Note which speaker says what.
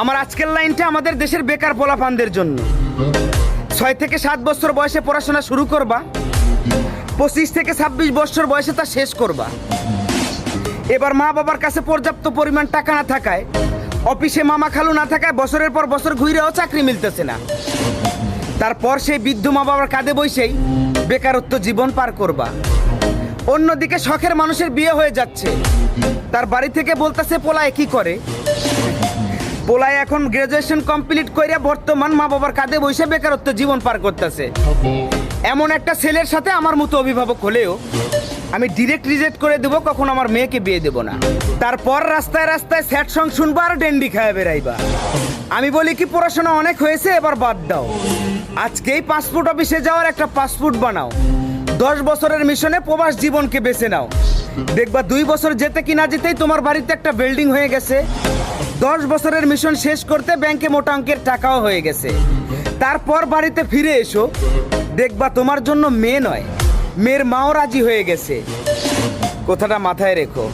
Speaker 1: আমার আজকের লাইনটা আমাদের দেশের বেকার পোলাপানদের জন্য। 6 থেকে 7 বছর বয়সে পড়াশোনা শুরু করবা, 25 থেকে 26 বছর বয়সে তা শেষ করবা। এবার মা বাবার কাছে পর্যাপ্ত পরিমাণ টাকা না থাকায়, অফিসে মামা খালু না থাকায় বছরের পর বছর ঘুরেও চাকরি মিলতেছে না। তারপর সেই বৃদ্ধ মা বাবার কাঁধে বসেই বেকারত্ব জীবন পার করবা। অন্যদিকে শখের মানুষের বিয়ে হয়ে যাচ্ছে, তার বাড়ি থেকে বলতেছে পোলায় কি করে। পোলায় এখন গ্রাজুয়েশন কমপ্লিট কইরা বর্তমান মা বাবার কাঁধে বসে বেকারত্ব জীবন পার করতেছে। এমন একটা ছেলের সাথে আমার মতো অভিভাবক হলেও আমি ডিরেক্ট রিজেক্ট করে দেবো, কখন আমার মেয়েকে বিয়ে দেবো না। তারপর রাস্তায় রাস্তায় স্যাড সং শুনবা আর ডেন্ডি খায় বেড়াইবা। আমি বলি কি, পড়াশোনা অনেক হয়েছে, এবার বাদ দাও। আজকেই পাসপোর্ট অফিসে যাওয়ার একটা পাসপোর্ট বানাও। 10 বছরের মিশনে প্রবাস জীবনকে বেছে নাও। দেখবা 2 বছর যেতে কি না যেতেই তোমার বাড়িতে একটা বিল্ডিং হয়ে গেছে। 10 বছরের মিশন শেষ করতে ব্যাংকে মোটা অঙ্কের টাকাও হয়ে গেছে। তারপর বাড়িতে ফিরে এসো, দেখবা তোমার জন্য মেয়ে নয়, মেয়ের মাও রাজি হয়ে গেছে। কথাটা মাথায় রেখো।